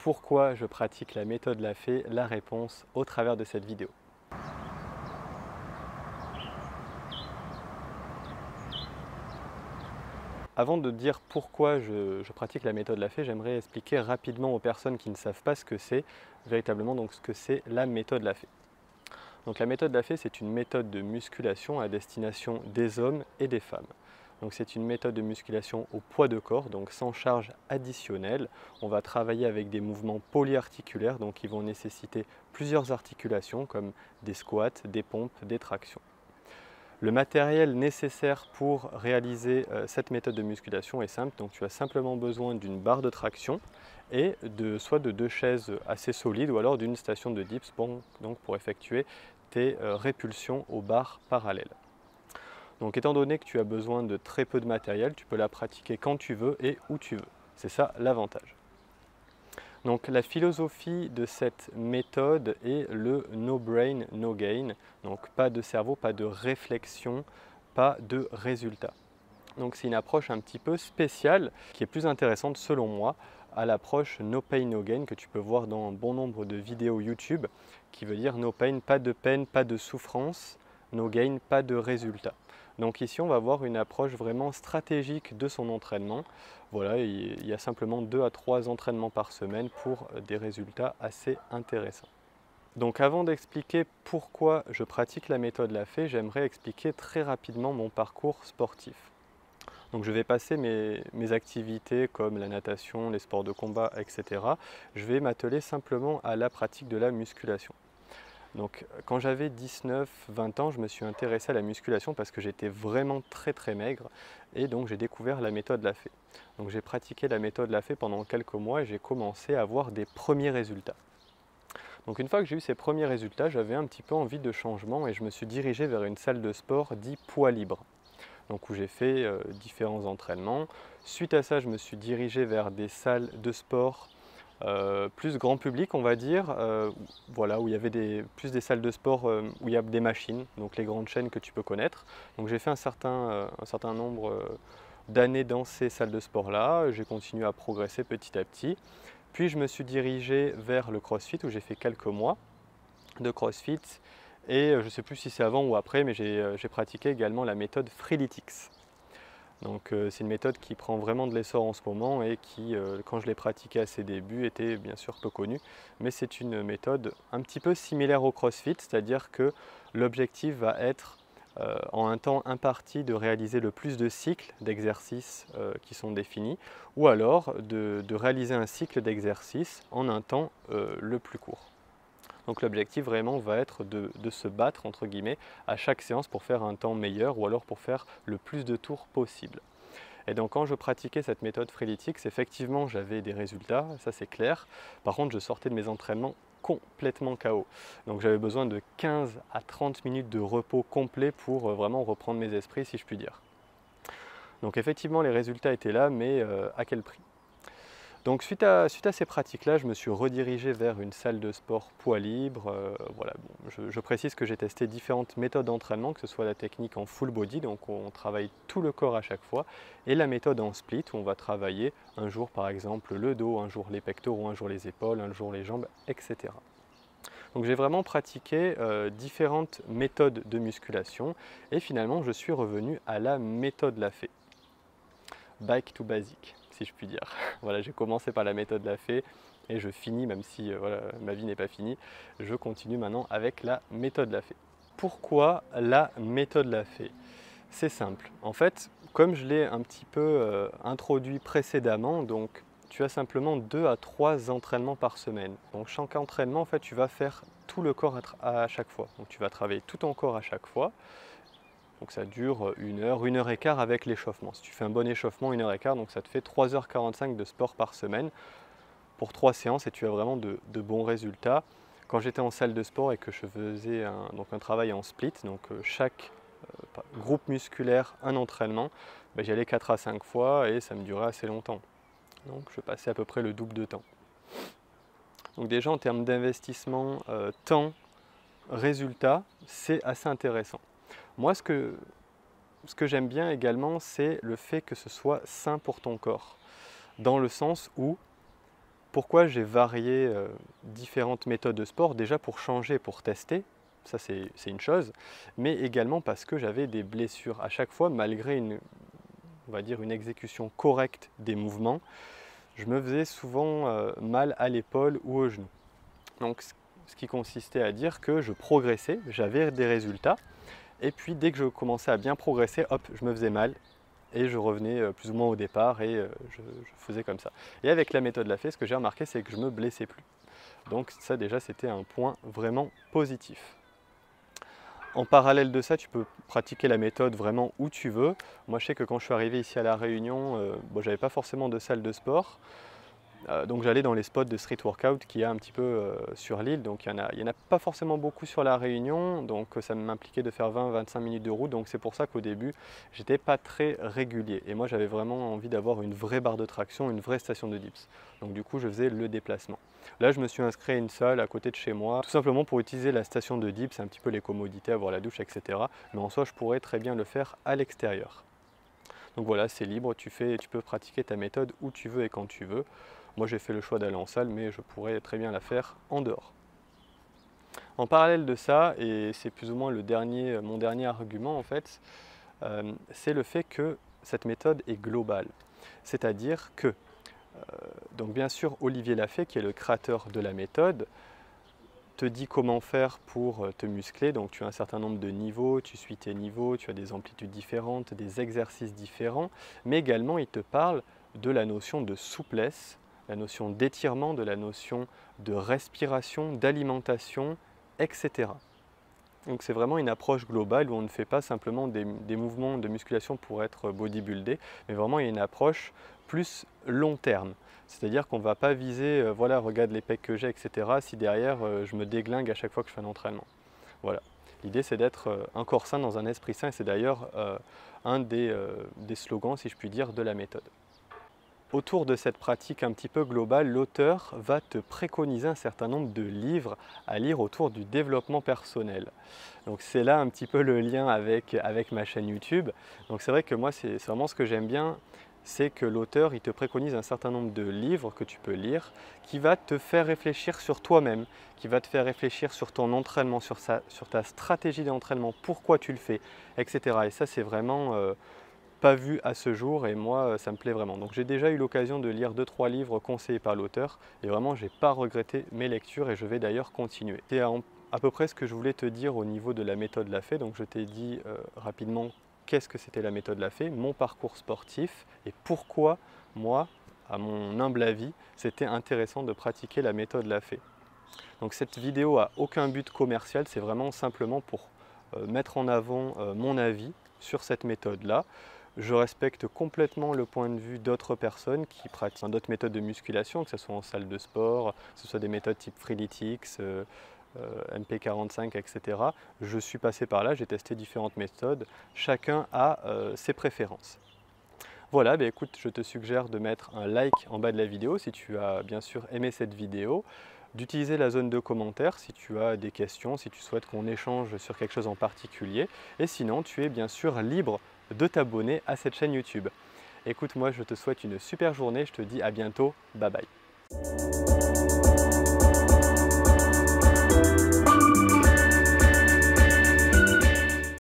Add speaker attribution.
Speaker 1: pourquoi je pratique la méthode Lafay? La réponse au travers de cette vidéo. Avant de dire pourquoi je pratique la méthode Lafay, j'aimerais expliquer rapidement aux personnes qui ne savent pas ce que c'est, véritablement donc ce que c'est la méthode Lafay. Donc la méthode Lafay, c'est une méthode de musculation à destination des hommes et des femmes. Donc c'est une méthode de musculation au poids de corps, donc sans charge additionnelle. On va travailler avec des mouvements polyarticulaires, donc qui vont nécessiter plusieurs articulations comme des squats, des pompes, des tractions. Le matériel nécessaire pour réaliser cette méthode de musculation est simple, donc tu as simplement besoin d'une barre de traction et soit de 2 chaises assez solides ou alors d'une station de dips donc pour effectuer tes répulsions aux barres parallèles. Donc étant donné que tu as besoin de très peu de matériel, tu peux la pratiquer quand tu veux et où tu veux. C'est ça l'avantage. Donc la philosophie de cette méthode est le no brain, no gain. Donc pas de cerveau, pas de réflexion, pas de résultat. Donc c'est une approche un petit peu spéciale qui est plus intéressante selon moi à l'approche no pain, no gain que tu peux voir dans un bon nombre de vidéos YouTube qui veut dire no pain, pas de peine, pas de souffrance, no gain, pas de résultat. Donc ici on va voir une approche vraiment stratégique de son entraînement. Voilà, il y a simplement 2 à 3 entraînements par semaine pour des résultats assez intéressants. Donc avant d'expliquer pourquoi je pratique la méthode Lafay, j'aimerais expliquer très rapidement mon parcours sportif. Donc je vais passer mes activités comme la natation, les sports de combat, etc. Je vais m'atteler simplement à la pratique de la musculation. Donc quand j'avais 19-20 ans, je me suis intéressé à la musculation parce que j'étais vraiment très maigre et donc j'ai découvert la méthode Lafay. Donc j'ai pratiqué la méthode Lafay pendant quelques mois et j'ai commencé à avoir des premiers résultats. Donc une fois que j'ai eu ces premiers résultats, j'avais un petit peu envie de changement et je me suis dirigé vers une salle de sport dit poids libre. Donc où j'ai fait différents entraînements. Suite à ça, je me suis dirigé vers des salles de sport plus grand public, on va dire, voilà, où il y avait plus des salles de sport où il y a des machines, donc les grandes chaînes que tu peux connaître. Donc j'ai fait un certain nombre d'années dans ces salles de sport-là, j'ai continué à progresser petit à petit. Puis je me suis dirigé vers le CrossFit où j'ai fait quelques mois de CrossFit et je ne sais plus si c'est avant ou après, mais j'ai pratiqué également la méthode Freeletics. Donc c'est une méthode qui prend vraiment de l'essor en ce moment et qui, quand je l'ai pratiquée à ses débuts, était bien sûr peu connue. Mais c'est une méthode un petit peu similaire au CrossFit, c'est-à-dire que l'objectif va être en un temps imparti de réaliser le plus de cycles d'exercices qui sont définis ou alors de réaliser un cycle d'exercices en un temps le plus court. Donc l'objectif vraiment va être de se battre entre guillemets à chaque séance pour faire un temps meilleur ou alors pour faire le plus de tours possible. Et donc quand je pratiquais cette méthode Freeletics, effectivement j'avais des résultats, ça c'est clair. Par contre je sortais de mes entraînements complètement KO. Donc j'avais besoin de 15 à 30 minutes de repos complet pour vraiment reprendre mes esprits si je puis dire. Donc effectivement les résultats étaient là, mais à quel prix? Donc suite à ces pratiques-là, je me suis redirigé vers une salle de sport poids libre. Voilà, bon, je précise que j'ai testé différentes méthodes d'entraînement, que ce soit la technique en full body, donc on travaille tout le corps à chaque fois, et la méthode en split, où on va travailler un jour par exemple le dos, un jour les pectoraux, un jour les épaules, un jour les jambes, etc. Donc j'ai vraiment pratiqué différentes méthodes de musculation, et finalement je suis revenu à la méthode Lafay. Back to basic, si je puis dire. Voilà, j'ai commencé par la méthode Lafay et je finis, même si voilà, ma vie n'est pas finie, je continue maintenant avec la méthode Lafay. Pourquoi la méthode Lafay? C'est simple. En fait, comme je l'ai un petit peu introduit précédemment, donc tu as simplement 2 à 3 entraînements par semaine. Donc chaque entraînement, en fait, tu vas faire tout le corps à chaque fois. Donc tu vas travailler tout ton corps à chaque fois. Donc ça dure 1 heure et quart avec l'échauffement. Si tu fais un bon échauffement, 1 heure et quart, donc ça te fait 3h45 de sport par semaine pour 3 séances et tu as vraiment de bons résultats. Quand j'étais en salle de sport et que je faisais un travail en split, donc chaque groupe musculaire, un entraînement, j'y allais 4 à 5 fois et ça me durait assez longtemps. Donc je passais à peu près le double de temps. Donc déjà en termes d'investissement, temps, résultat, c'est assez intéressant. Moi, ce que j'aime bien également, c'est le fait que ce soit sain pour ton corps. Dans le sens où, Pourquoi j'ai varié différentes méthodes de sport? Déjà pour changer, pour tester, ça c'est une chose, mais également parce que j'avais des blessures. À chaque fois, malgré on va dire une exécution correcte des mouvements, je me faisais souvent mal à l'épaule ou au genou. Donc ce qui consistait à dire que je progressais, j'avais des résultats, et puis dès que je commençais à bien progresser, hop, je me faisais mal, et je revenais plus ou moins au départ, et je faisais comme ça. Et avec la méthode Lafay, ce que j'ai remarqué, c'est que je ne me blessais plus. Donc ça déjà, c'était un point vraiment positif. En parallèle de ça, tu peux pratiquer la méthode vraiment où tu veux. Moi, je sais que quand je suis arrivé ici à La Réunion, je n'avais pas forcément de salle de sport. Donc j'allais dans les spots de street workout qu'il y a un petit peu sur l'île. Donc il y en a pas forcément beaucoup sur La Réunion, donc ça m'impliquait de faire 20-25 minutes de route. Donc c'est pour ça qu'au début, j'étais pas très régulier. Et moi, j'avais vraiment envie d'avoir une vraie barre de traction, une vraie station de dips. Donc du coup, je faisais le déplacement. Là, je me suis inscrit à une salle à côté de chez moi, tout simplement pour utiliser la station de dips, un petit peu les commodités, avoir la douche, etc. Mais en soi, je pourrais très bien le faire à l'extérieur. Donc voilà, c'est libre, tu peux pratiquer ta méthode où tu veux et quand tu veux. Moi, j'ai fait le choix d'aller en salle, mais je pourrais très bien la faire en dehors. En parallèle de ça, et c'est plus ou moins mon dernier argument en fait, c'est le fait que cette méthode est globale. C'est-à-dire que, donc bien sûr, Olivier Lafay, qui est le créateur de la méthode, te dit comment faire pour te muscler. Donc tu as un certain nombre de niveaux, tu suis tes niveaux, tu as des amplitudes différentes, des exercices différents, mais également il te parle de la notion de souplesse, la notion d'étirement, de la notion de respiration, d'alimentation, etc. Donc c'est vraiment une approche globale où on ne fait pas simplement des mouvements de musculation pour être bodybuildé, mais vraiment il y a une approche plus long terme. C'est-à-dire qu'on ne va pas viser, voilà, regarde les pecs que j'ai, etc. si derrière je me déglingue à chaque fois que je fais un entraînement. Voilà. L'idée c'est d'être un corps sain dans un esprit sain, et c'est d'ailleurs un des slogans, si je puis dire, de la méthode. Autour de cette pratique un petit peu globale, l'auteur va te préconiser un certain nombre de livres à lire autour du développement personnel. Donc c'est là un petit peu le lien avec ma chaîne YouTube. Donc c'est vrai que moi c'est vraiment ce que j'aime bien, c'est que l'auteur il te préconise un certain nombre de livres que tu peux lire qui va te faire réfléchir sur toi-même, qui va te faire réfléchir sur ton entraînement, sur ta stratégie d'entraînement, pourquoi tu le fais, etc. Et ça c'est vraiment pas vu à ce jour, et moi ça me plaît vraiment. Donc j'ai déjà eu l'occasion de lire 2-3 livres conseillés par l'auteur et vraiment j'ai pas regretté mes lectures, et je vais d'ailleurs continuer. C'est à peu près ce que je voulais te dire au niveau de la méthode Lafay. Donc je t'ai dit rapidement qu'est-ce que c'était la méthode Lafay, mon parcours sportif et pourquoi moi, à mon humble avis, c'était intéressant de pratiquer la méthode Lafay. Donc cette vidéo a aucun but commercial, c'est vraiment simplement pour mettre en avant mon avis sur cette méthode-là. Je respecte complètement le point de vue d'autres personnes qui pratiquent d'autres méthodes de musculation, que ce soit en salle de sport, que ce soit des méthodes type Freeletics, MP45, etc. Je suis passé par là, j'ai testé différentes méthodes, chacun a ses préférences. Voilà, bah écoute, je te suggère de mettre un like en bas de la vidéo si tu as bien sûr aimé cette vidéo, d'utiliser la zone de commentaires si tu as des questions, si tu souhaites qu'on échange sur quelque chose en particulier, et sinon tu es bien sûr libre de t'abonner à cette chaîne YouTube. Écoute, moi je te souhaite une super journée, je te dis à bientôt, bye bye.